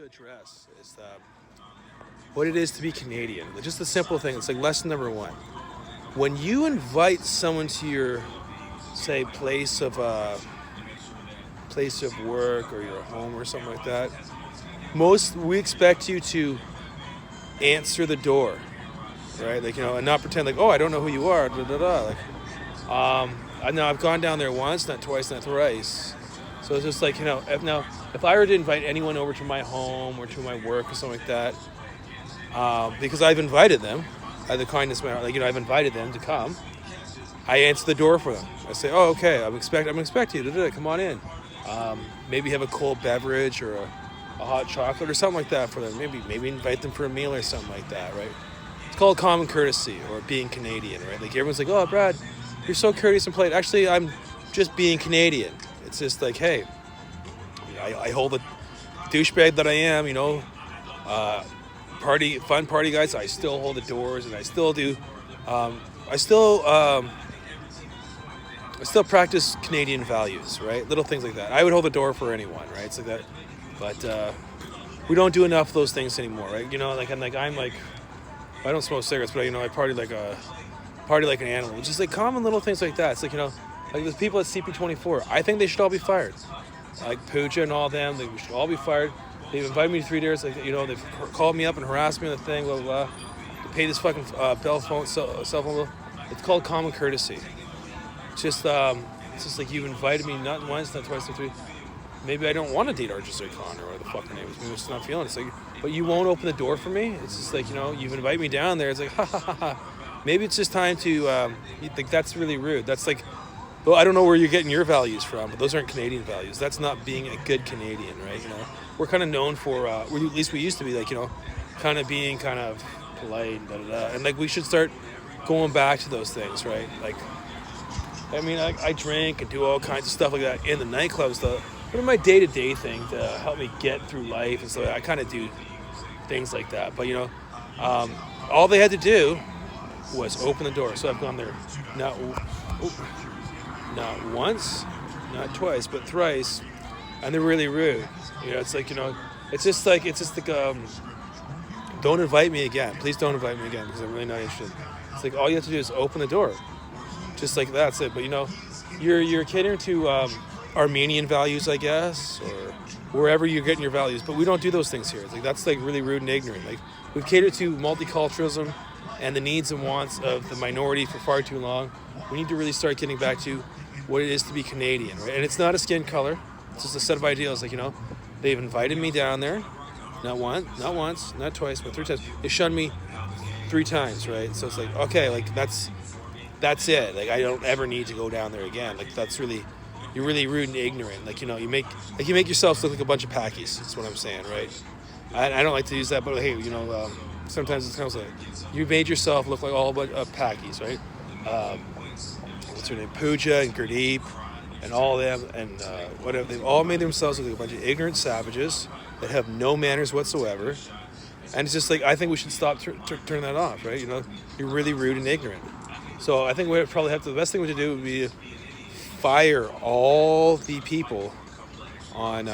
to address is what it is to be Canadian. Just the simple thing. It's like lesson number one. When you invite someone to your, say, place of work or your home or something like that, we expect you to answer the door, right? Like, and not pretend like, oh, I don't know who you are. Da, da, da. I know I've gone down there once, not twice, not thrice. So it's just like, if I were to invite anyone over to my home or to my work or something like that, because I've invited them, out of the kindness of my heart, I've invited them to come, I answer the door for them. I say, oh, okay, I'm expecting you. Come on in. Maybe have a cold beverage or a hot chocolate or something like that for them. Maybe invite them for a meal or something like that, right? It's called common courtesy or being Canadian, right? Like everyone's like, oh, Brad, you're so courteous and polite. Actually, I'm just being Canadian. It's just like, hey, I hold the douchebag that I am, fun party guys. I still hold the doors, and I still do. I still practice Canadian values, right? Little things like that. I would hold the door for anyone, right? It's like that, but we don't do enough of those things anymore, right? I don't smoke cigarettes, but I party like an animal. Just like common little things like that. It's like like the people at CP24. I think they should all be fired. Like Pooja and all them, they should all be fired. They've invited me to 3 days. They've called me up and harassed me on the thing, blah, blah, blah. They pay this fucking cell phone bill. It's called common courtesy. It's just like you've invited me not once, not twice, not three. Maybe I don't want to date Arjun Khan or whatever the fuck her name is. Maybe I'm just not feeling it. It's like, but you won't open the door for me. It's just like, you've invited me down there. It's like, ha ha ha ha. Maybe it's just time to, you think that's really rude. That's like, well, I don't know where you're getting your values from, but those aren't Canadian values. That's not being a good Canadian, right? We're kind of known for, at least we used to be, like, kind of being kind of polite, da da da. And like, we should start going back to those things, right? Like, I drink and do all kinds of stuff like that in the nightclubs, though. But in my day-to-day thing to help me get through life and so I kind of do things like that. But, all they had to do was open the door. So I've gone there not once, not twice, but thrice, and they're really rude. It's like, it's just like, don't invite me again. Please don't invite me again because I'm really not interested. It's like all you have to do is open the door. Just like that's it. But you're catering to Armenian values, I guess, or wherever you're getting your values. But we don't do those things here. It's like that's like really rude and ignorant. Like we've catered to multiculturalism and the needs and wants of the minority for far too long. We need to really start getting back to what it is to be Canadian, right? And it's not a skin color. It's just a set of ideals. Like, they've invited me down there, not once, not twice, but 3 times. They shunned me 3 times, right? So it's like, okay, like that's it. Like I don't ever need to go down there again. Like you're really rude and ignorant. Like, you make yourself look like a bunch of packies. That's what I'm saying, right? I don't like to use that, but hey, sometimes it's kind of like you made yourself look like all a bunch of packies, right? What's her name? Pooja and Gurdeep and all of them and whatever. They've all made themselves look like a bunch of ignorant savages that have no manners whatsoever. And it's just like, I think we should stop turn that off, right? You're really rude and ignorant. So I think we would probably the best thing we to do would be to fire all the people on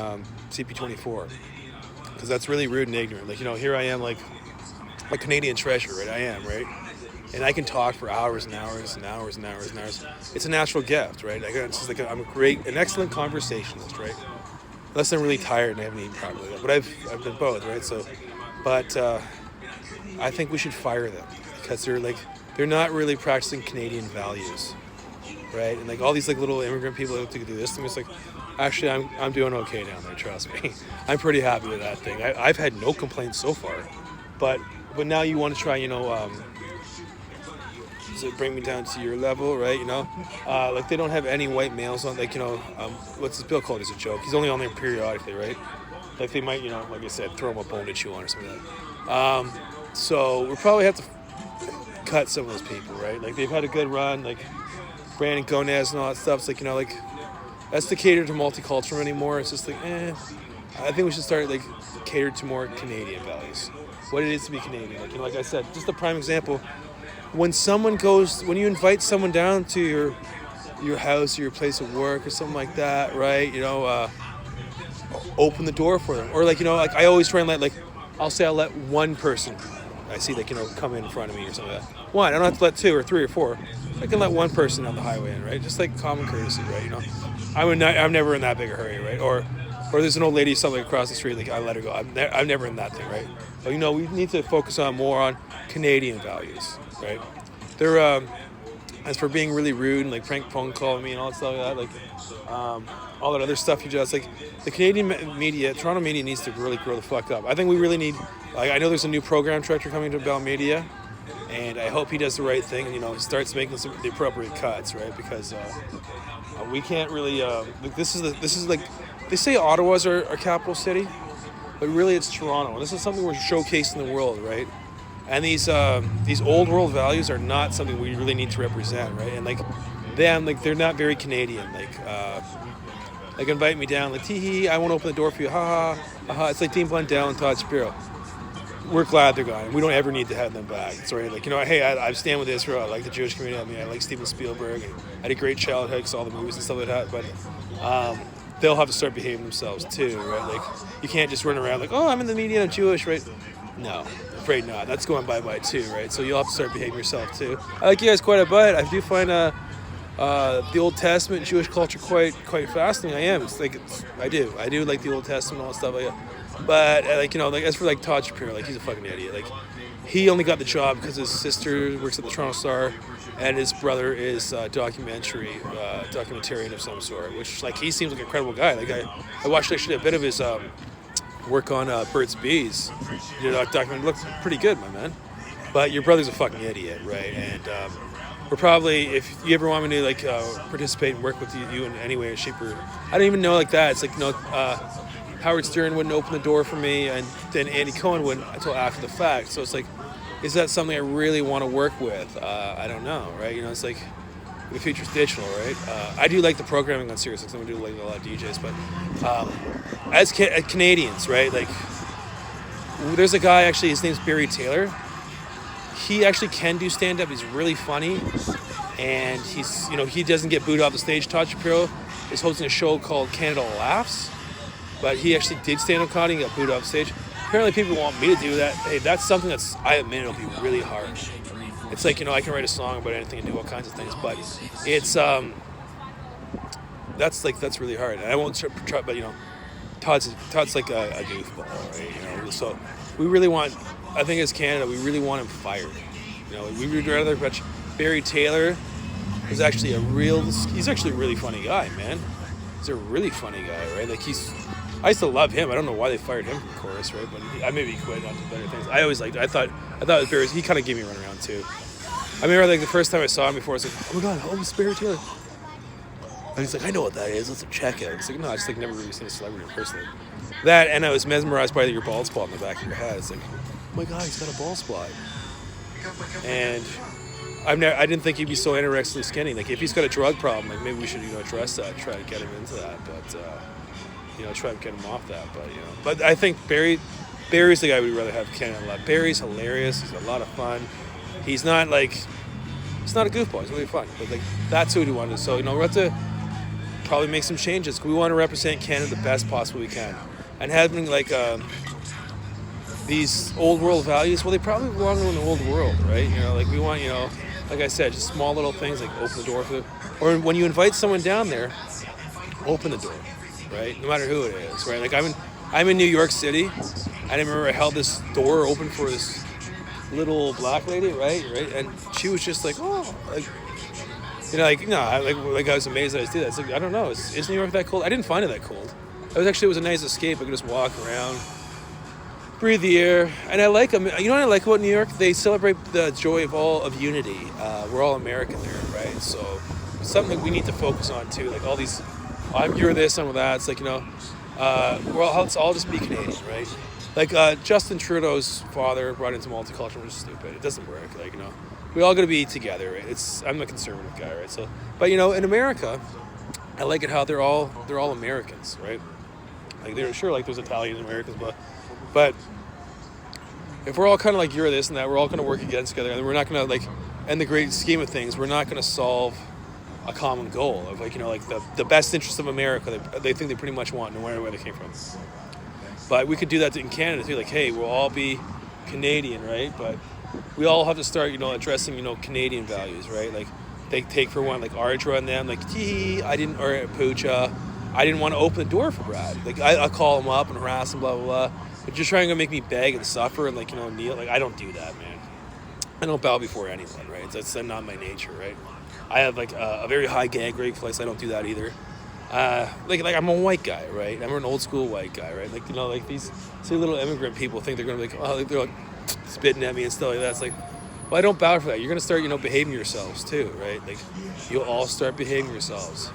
CP24 because that's really rude and ignorant. Like, here I am, like a Canadian treasure, right? I am, right? And I can talk for hours and hours and hours and hours and hours. It's a natural gift, right? It's just like I'm an excellent conversationalist, right? Unless I'm really tired and I haven't eaten properly. But I've been both, right? So, but I think we should fire them because they're not really practicing Canadian values, right? And like all these like little immigrant people that do this, and it's like, actually, I'm doing okay down there. Trust me, I'm pretty happy with that thing. I've had no complaints so far, but now you want to try, so bring me down to your level, right? Like they don't have any white males on. Like what's this Bill called? It's a joke. He's only on there periodically, right? Like they might, like I said, throw him a bone to chew on or something like that. So we'll probably have to cut some of those people, right? Like they've had a good run, like Brandon Gonez and all that stuff. It's like like that's to cater to multicultural anymore. It's just like I think we should start like cater to more Canadian values. What it is to be Canadian. Like like I said, just a prime example. When you invite someone down to your house or your place of work or something like that, right? open the door for them. Or like, like I always try and I'll let one person I see come in front of me or something like that. One, I don't have to let 2 or 3 or 4. I can let one person on the highway in, right? Just like common courtesy, right? I'm never in that big a hurry, right? Or there's an old lady something across the street, like I let her go. I'm never in that thing, right? But we need to focus more on Canadian values, right? They're as for being really rude and like prank phone calling me and all that stuff like that, all that other stuff you just like the Canadian media, Toronto media needs to really grow the fuck up. I think we really need. I know there's a new program director coming to Bell Media, and I hope he does the right thing and starts making the appropriate cuts, right? Because we can't really. This is like they say Ottawa's our capital city, but really it's Toronto, and this is something we're showcasing the world, right? And these old world values are not something we really need to represent, right? And they're not very Canadian. Invite me down, tee hee, I won't open the door for you, ha ha, ha. It's like Dean Blundell and Todd Shapiro. We're glad they're gone. We don't ever need to have them back. Sorry, hey, I stand with Israel. I like the Jewish community. I like Steven Spielberg. And I had a great childhood because all the movies and stuff like that. But they'll have to start behaving themselves too, right? You can't just run around I'm in the media and I'm Jewish, right? No, I'm afraid not. That's going bye-bye too, right? So you'll have to start behaving yourself too. I like you guys quite a bit. I do find the Old Testament Jewish culture quite fascinating. I am. I do like the Old Testament and all that stuff like that. But as for Todd Shapiro, he's a fucking idiot. He only got the job because his sister works at the Toronto Star, and his brother is documentarian of some sort. Which he seems like a credible guy. I watched actually a bit of his work on Burt's Bees. Documentary looks pretty good, my man. But your brother's a fucking idiot, right? And we're probably, if you ever want me to participate and work with you in any way or shape, or I don't even know that. It's Howard Stern wouldn't open the door for me, and then Andy Cohen wouldn't until after the fact. So it's is that something I really want to work with? I don't know, right? It's the future's digital, right? I do like the programming on Sirius. I'm do a lot of DJs, but as Canadians, right? There's a guy actually. His name's Barry Taylor. He actually can do stand-up. He's really funny, and he's he doesn't get booed off the stage. Todd Shapiro is hosting a show called Canada Laughs. But he actually did stand-up comedy and got booed off stage. Apparently people want me to do that. Hey, that's something I admit it'll be really hard. It's I can write a song about anything and do all kinds of things, but it's that's really hard. And I won't try, but Todd's like a goofball, right? So we really want, I think as Canada, we really want him fired. We would rather watch Barry Taylor is actually he's actually a really funny guy, man. He's a really funny guy, right? I used to love him. I don't know why they fired him from Chorus, right? But I maybe he quit on to better things. I always liked it. I thought it was Barry. He kind of gave me a run around too. I remember the first time I saw him before, I was like, oh my god, it's Barry Taylor. And he's like, I know what that is. Let's check it. It's no, I just never really seen a celebrity in person. That, and I was mesmerized by your bald spot in the back of your head. It's oh my god, he's got a bald spot. And I didn't think he'd be so anorexically skinny. If he's got a drug problem, maybe we should address that, try to get him into that, but try to get him off that. But I think Barry's the guy we'd rather have Canada love. Barry's hilarious. He's a lot of fun. He's not he's not a goofball. He's really fun. But that's who we wanted. So we'll have to probably make some changes. We want to represent Canada the best possible we can, and having these old world values. Well, they probably belong in the old world, right? We want like I said, just small little things open the door for them. Or when you invite someone down there, open the door, right? No matter who it is, right? I'm in New York City. I remember I held this door open for this little black lady, right? And she was just I was amazed that I did that. It's I don't know. Is New York that cold? I didn't find it that cold. It was a nice escape. I could just walk around, breathe the air, and I like them. You know what I like about New York? They celebrate the joy of unity. We're all American there, right? So it's something we need to focus on too. All these, you're this, I'm that. It's let's all just be Canadian, right? Justin Trudeau's father brought into multiculturalism, which is stupid. It doesn't work. We all got to be together, right? I'm a conservative guy, right? So, but in America, I like it how they're all Americans, right? They're sure there's Italian Americans, but if we're all kind of you're this and that, we're all going to work against together, and we're not going to in the great scheme of things, we're not going to solve a common goal of like, you know, like the best interest of America. They think they pretty much want, no matter where they came from. But we could do that in Canada too. Like, hey, we'll all be Canadian, right? But we all have to start, you know, addressing, you know, Canadian values, right? Like, they take for one, like Ardra and them, like, I didn't, or Poocha, I didn't want to open the door for Brad. Like, I call him up and harass him, blah, blah, blah. But you're trying to make me beg and suffer and, like, you know, kneel. Like, I don't do that, man. I don't bow before anyone, right? That's not my nature, right? I have, like, a very high gag reflex. I don't do that either. Like I'm a white guy, right? I'm an old school white guy, right? Like, you know, like these silly little immigrant people think they're going to be like, oh, they're like spitting at me and stuff like that. It's like, well, I don't bow for that. You're going to start, you know, behaving yourselves too, right? Like, you'll all start behaving yourselves.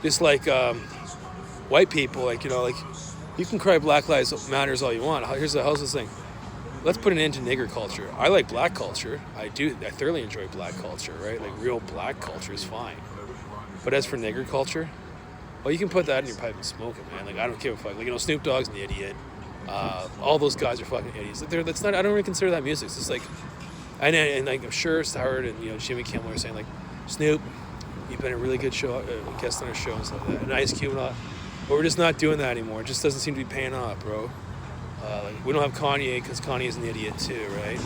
Just like white people, like, you know, like, you can cry Black Lives Matters all you want. How's this thing? Let's put an end to nigger culture. I like black culture. I thoroughly enjoy black culture, right? Like, real black culture is fine. But as for nigger culture, well, you can put that in your pipe and smoke it, man. Like, I don't give a fuck. Like, you know, Snoop Dogg's an idiot. All those guys are fucking idiots. Like, that's not. I don't really consider that music. It's just like, and like, I'm sure Howard and, you know, Jimmy Kimmel are saying, like, Snoop, you've been a really good guest on our show and stuff like that. And Ice Cube and all that. But we're just not doing that anymore. It just doesn't seem to be paying off, bro. Like, we don't have Kanye because Kanye is an idiot too, right?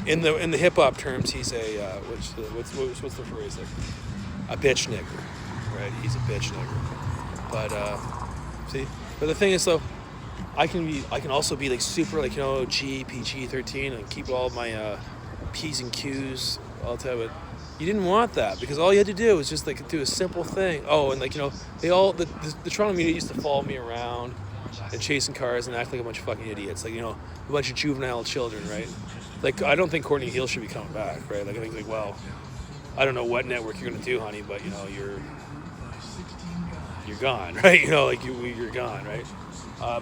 In the hip hop terms, he's a what's the phrase there? A bitch nigger. Right, he's a bitch nigger. But see, but the thing is though, I can also be like super, like, you know, PG-13 and keep all my P's and Q's all the time. But you didn't want that, because all you had to do was just like do a simple thing. Oh, and like, you know, the Toronto media used to follow me around and chasing cars and act like a bunch of fucking idiots, like, you know, a bunch of juvenile children, right? Like, I don't think Courtney Hill should be coming back, right? Like, I think, like, well, I don't know what network you're gonna do, honey, but, you know, you're gone, right? You know, like, you're gone, right?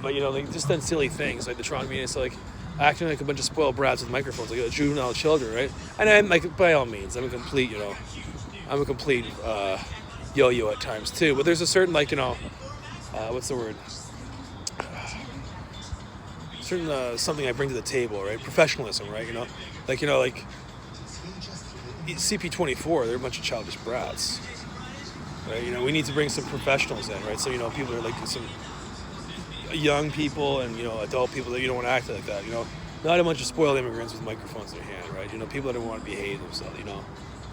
But, you know, like, just done silly things, like the Toronto media, so, like, acting like a bunch of spoiled brats with microphones, like juvenile children, right? And I'm, like, by all means, I'm a complete yo-yo at times, too. But there's a certain, like, you know, what's the word? Certain, something I bring to the table, right? Professionalism, right? You know, like CP24, they're a bunch of childish brats. Right, you know, we need to bring some professionals in, right? So, you know, people are like some young people and, you know, adult people that you don't want to act like that, you know. Not a bunch of spoiled immigrants with microphones in their hand, right? You know, people that don't want to behave themselves, you know.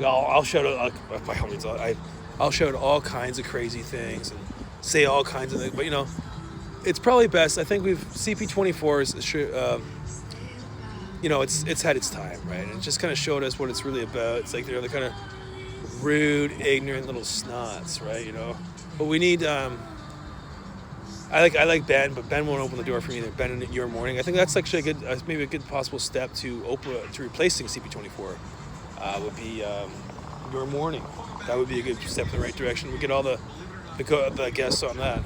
I'll shout out, by all means, I'll shout out all kinds of crazy things and say all kinds of things, but, you know, it's probably best. I think CP24 is, you know, it's had its time, right? And it just kind of showed us what it's really about. It's like they're the kind of rude, ignorant little snots, right? You know, but we need. I like Ben, but Ben won't open the door for me either. Ben in Your Morning. I think that's actually maybe a good possible step to replacing CP24. Would be Your Morning. That would be a good step in the right direction. We get all the guests on that.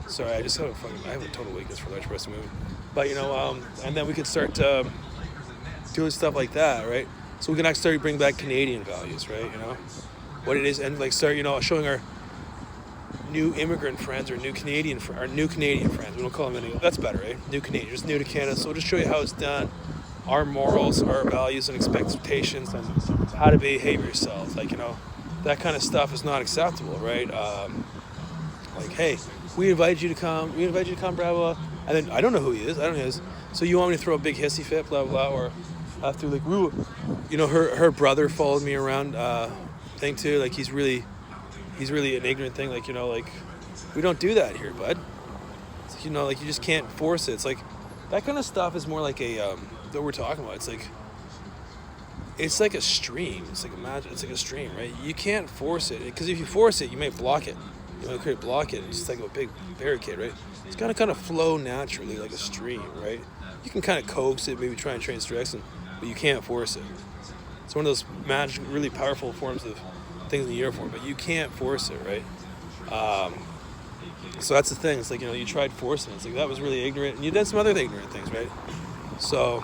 Sorry, I have a total weakness for large breasted women. But, you know, and then we could start doing stuff like that, right? So we can actually start bringing back Canadian values, right? You know, what it is, and like start, you know, showing our new immigrant friends or new Canadian friends. We don't call them any. That's better, right? New Canadian, just new to Canada. So we'll just show you how it's done, our morals, our values and expectations, and how to behave yourself. Like, you know, that kind of stuff is not acceptable, right? Like, hey, we invited you to come, blah, blah, and then I don't know who he is, I don't know who he is, so you want me to throw a big hissy fit, blah, blah, or after, like, you know, her brother followed me around, thing too, like, he's really an ignorant thing, like, you know, like, we don't do that here, bud. It's, you know, like, you just can't force it. It's like, that kind of stuff is more like that we're talking about, it's like a stream, it's like a stream, right? You can't force it, because if you force it, you may block it. You know, create block it. It's just like a big barricade, right? It's gotta kind of flow naturally, like a stream, right? You can kind of coax it, maybe try and train its direction, but you can't force it. It's one of those magic, really powerful forms of things in the uniform, but you can't force it, right? So that's the thing. It's like, you know, you tried forcing it. It's like, that was really ignorant, and you did some other ignorant things, right? So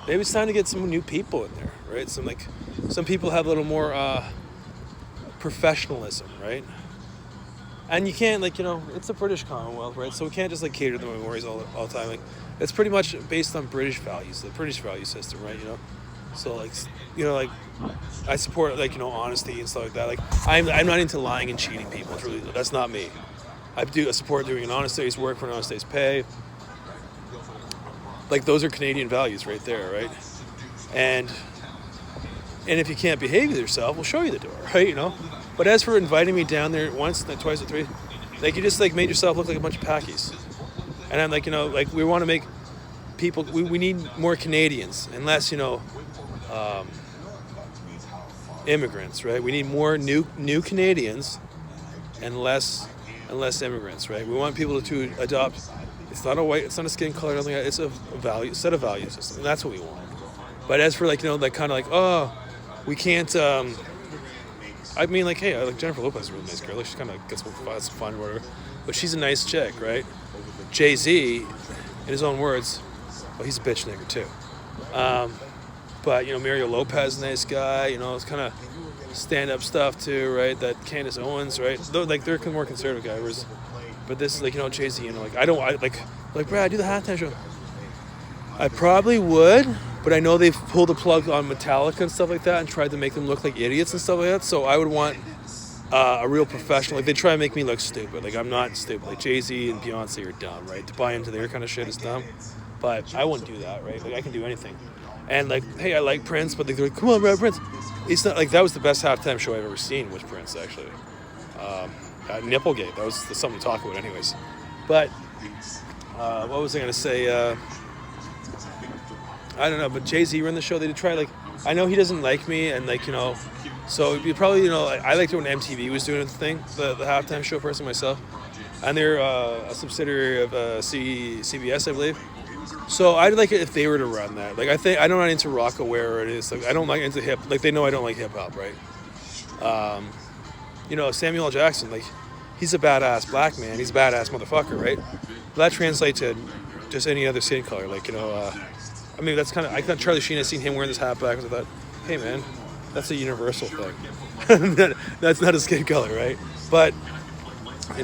maybe it's time to get some new people in there, right? Some people have a little more professionalism, right? And you can't, like, you know, it's a British Commonwealth, right? So we can't just, like, cater to the minorities all the time. Like, it's pretty much based on British values, the British value system, right? You know, So like, like I support like honesty and stuff like that. Like I'm not into lying and cheating people. It's really, that's not me. I support doing an honest day's work for an honest day's pay. Like those are Canadian values right there, right? And if you can't behave with yourself, we'll show you the door, right? But as for inviting me down there once, then twice, or three, like you just like made yourself look like a bunch of packies. And I'm like, like we want to make people. We need more Canadians and less, immigrants, right? We need more new Canadians and less immigrants, right? We want people to adopt. It's not a skin color, nothing. It's a set of value system, and that's what we want. But as for like like kind of like, oh, we can't. I mean, like, hey, like Jennifer Lopez is a really nice girl. Like, she kind of gets some fun or whatever, but she's a nice chick, right? Jay-Z, in his own words, well, he's a bitch nigger too. But Mario Lopez, nice guy. It's kind of stand-up stuff too, right? That Candace Owens, right? Though, like they're more conservative guys. But this is like Jay-Z. Like like Brad, do the halftime show. I probably would, but I know they've pulled the plug on Metallica and stuff like that and tried to make them look like idiots and stuff like that. So I would want a real professional. Like they try to make me look stupid. Like I'm not stupid. Like Jay-Z and Beyonce are dumb, right? To buy into their kind of shit is dumb. But I wouldn't do that, right? Like I can do anything. And like, hey, I like Prince, but they're like, come on, Brad, Prince. It's not like that was the best halftime show I've ever seen was Prince, actually. Nipplegate, that was something to talk about, anyways. But what was I gonna say? I don't know. But Jay-Z ran the show. They did try like, I know he doesn't like me, and like so you probably I liked it when MTV was doing the thing, the halftime show person myself, and they're a subsidiary of CBS, I believe. So I'd like it if they were to run that. Like I'm not into Rockaware or it is. Like I don't like into hip. Like they know I don't like hip hop, right? Samuel L. Jackson, like he's a badass black man. He's a badass motherfucker, right? But that translates to just any other skin color. Like I mean that's I thought Charlie Sheen. I seen him wearing this hat back. I thought, hey man, that's a universal thing. That's not a skin color, right? But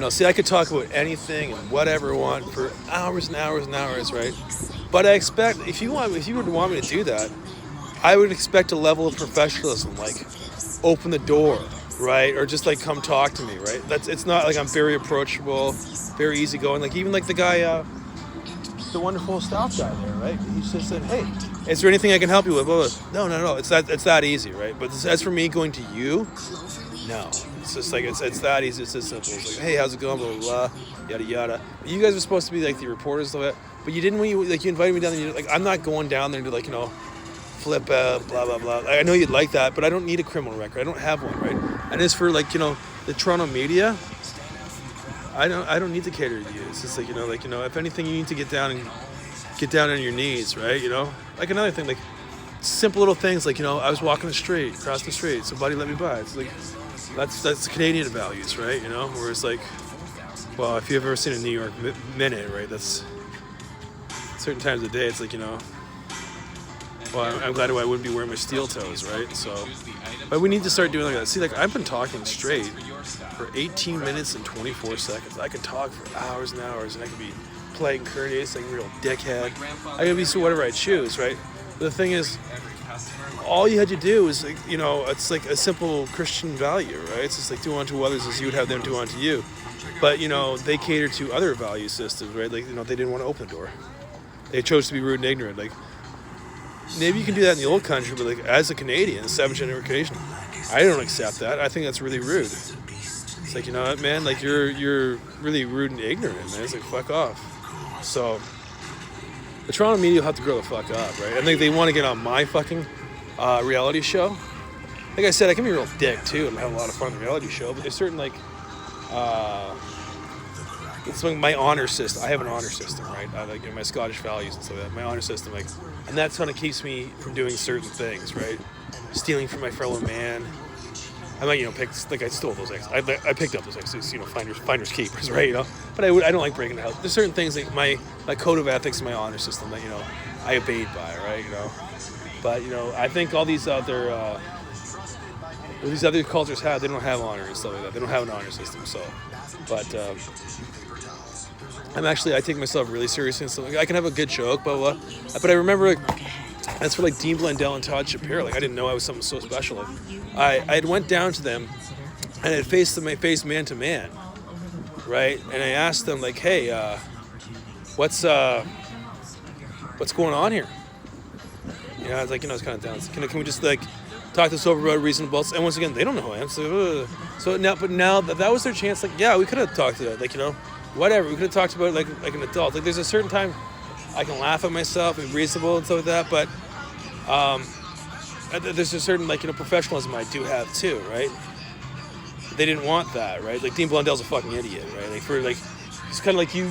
see, I could talk about anything and whatever I want for hours and hours and hours, right? But I expect if you would want me to do that, I would expect a level of professionalism, like open the door, right? Or just like come talk to me, right? It's not like I'm very approachable, very easygoing. Like even like the guy, the wonderful South guy there, right? He just said, hey, is there anything I can help you with? Blah, blah. No. It's that easy, right? But as for me going to you, no. It's just like, it's that easy. It's as simple. It's like, hey, how's it going? Blah, blah, blah, yada, yada. You guys were supposed to be like the reporters, but you didn't when you invited me down there. Like, I'm not going down there to like, flip out, blah, blah, blah. I know you'd like that, but I don't need a criminal record. I don't have one, right? And as for like, the Toronto media, I don't need to cater to you. It's just like, if anything, you need to get down on your knees, right? Like another thing, like simple little things like, I was walking across the street, somebody let me by. It's like, that's Canadian values, right? Where it's like, well, if you've ever seen a New York Minute, right? That's certain times of the day. It's like, well, I'm glad I wouldn't be wearing my steel toes, right? So, but we need to start doing like that. See, like I've been talking straight for 18 minutes and 24 seconds. I could talk for hours and hours, and I could be playing courteous, like a real dickhead. I could be whatever I choose, right? But the thing is, all you had to do is, like, it's like a simple Christian value, right? It's just like do unto others as you would have them do unto you. But, they cater to other value systems, right? Like, they didn't want to open the door. They chose to be rude and ignorant. Like, maybe you can do that in the old country, but like as a Canadian, 7th generation, I don't accept that. I think that's really rude. It's like, what, man? Like, you're really rude and ignorant, man. It's like, fuck off. So, the Toronto media will have to grow the fuck up, right? I think they want to get on my fucking reality show. Like I said, I can be a real dick too and have a lot of fun on the reality show, but there's certain like it's like my honor system. I have an honor system, right? Like my Scottish values and stuff like that. My honor system, like, and that's kind of keeps me from doing certain things, right? Stealing from my fellow man. I might, I stole those eggs. I picked up those eggs, finders keepers, right? But I don't like breaking the house. There's certain things like my code of ethics, my honor system that I obeyed by, right? But I think all these other cultures they don't have honor and stuff like that. They don't have an honor system. So, but I take myself really seriously and stuff. I can have a good joke, but I remember As for like Dean Blundell and Todd Shapiro, like I didn't know I was something so special. Like, I had went down to them and had faced them, I faced man to man, right? And I asked them like, hey, what's going on here? You know, I was like, it's kind of down. Can we just like talk this over about reasonable? And once again, they don't know who I am. So now that was their chance. Like, yeah, we could have talked to it. Like, whatever. We could have talked about it like an adult. Like, there's a certain time I can laugh at myself and be reasonable and stuff like that. But there's a certain professionalism I do have too, right? They didn't want that, right? Like Dean Blundell's a fucking idiot, right? He's kind of like you.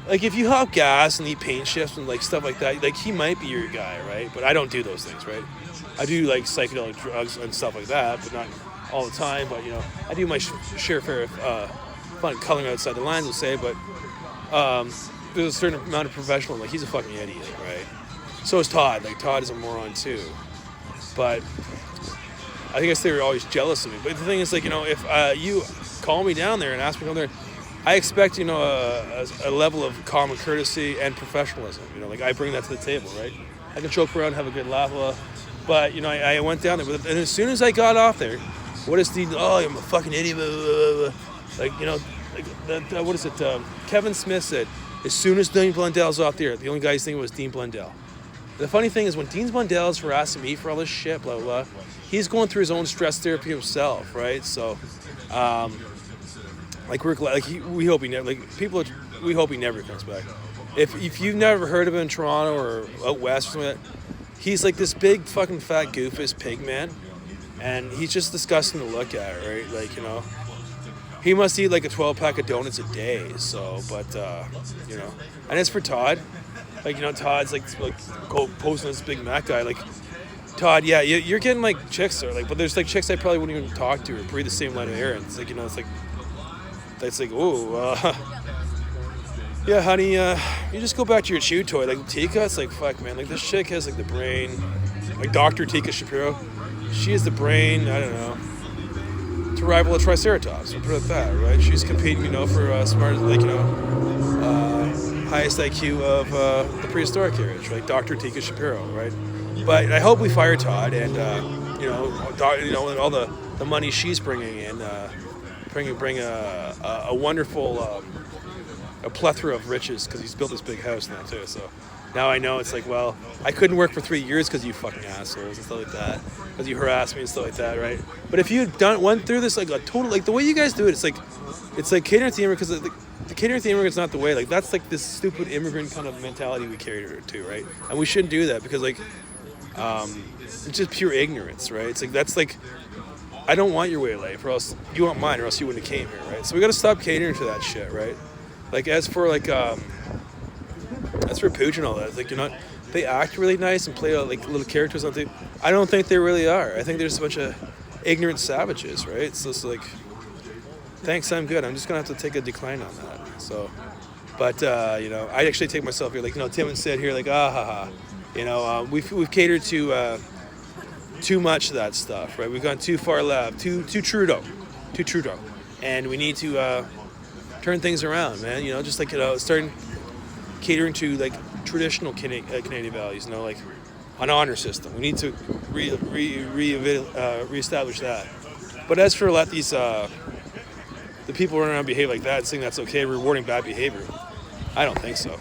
Like if you hop gas and eat paint chips and like stuff like that, like he might be your guy, right? But I don't do those things, right? I do like psychedelic drugs and stuff like that, but not all the time. But I do my share fair of fun coloring outside the lines, we'll say. But there's a certain amount of professional. Like he's a fucking idiot, right? So is Todd. Like Todd is a moron too. But I guess they were always jealous of me. But the thing is, like if you call me down there and ask me to come there, I expect, a level of common courtesy and professionalism. Like I bring that to the table, right? I can joke around, have a good laugh, but I went down there, and as soon as I got off there, what is the? Oh, I'm a fucking idiot. Blah, blah, blah. Like what is it? Kevin Smith said, as soon as Dean Blundell's off there, the only guy he's thinking was Dean Blundell. The funny thing is, when Dean Blundell's harassing me for all this shit, blah blah blah, he's going through his own stress therapy himself, right? So. Like we're glad, we hope he never, we hope he never comes back. If you've never heard of him in Toronto or out west or something like that, he's like this big fucking fat goofus pig man, and he's just disgusting to look at, right? Like he must eat like a 12-pack of donuts a day. So, but and as for Todd, Todd's like posting this Big Mac guy, like. Todd, yeah, you're getting like chicks or but there's like chicks I probably wouldn't even talk to or breathe the same line of air. And it's like it's like ooh, yeah, honey, you just go back to your chew toy. Like Tika, it's like fuck, man. Like this chick has like the brain, like Dr. Tika Shapiro. She has the brain. I don't know, to rival a Triceratops. We'll put it that, right? She's competing, for smart, highest IQ of the prehistoric age, like Dr. Tika Shapiro, right? But I hope we fire Todd and all the money she's bringing in, bring a wonderful a plethora of riches because he's built this big house now too. So now I know it's like, well, I couldn't work for 3 years because you fucking assholes and stuff like that, because you harassed me and stuff like that, right? But if you went through this like a total, like the way you guys do it, it's like catering to the immigrant, because the catering to the immigrant's not the way. Like that's like this stupid immigrant kind of mentality we carry to, right? And we shouldn't do that because it's just pure ignorance, right? It's like that's like I don't want your way of life, or else you want mine, or else you wouldn't have came here, right? So we got to stop catering to that shit, right? Like as for Pooch and all that, like they act really nice and play like little characters on TV. I don't think they really are. I think they're just a bunch of ignorant savages, right? So it's like, thanks, I'm good. I'm just gonna have to take a decline on that. So, but I actually take myself here, like Tim and Sid here, like we've catered to too much of that stuff, right? We've gone too far left, too Trudeau, and we need to turn things around, man. Just like starting catering to like traditional Canadian values, like an honor system. We need to reestablish that. But as for let these the people running around behave like that and saying that's okay, rewarding bad behavior, I don't think so.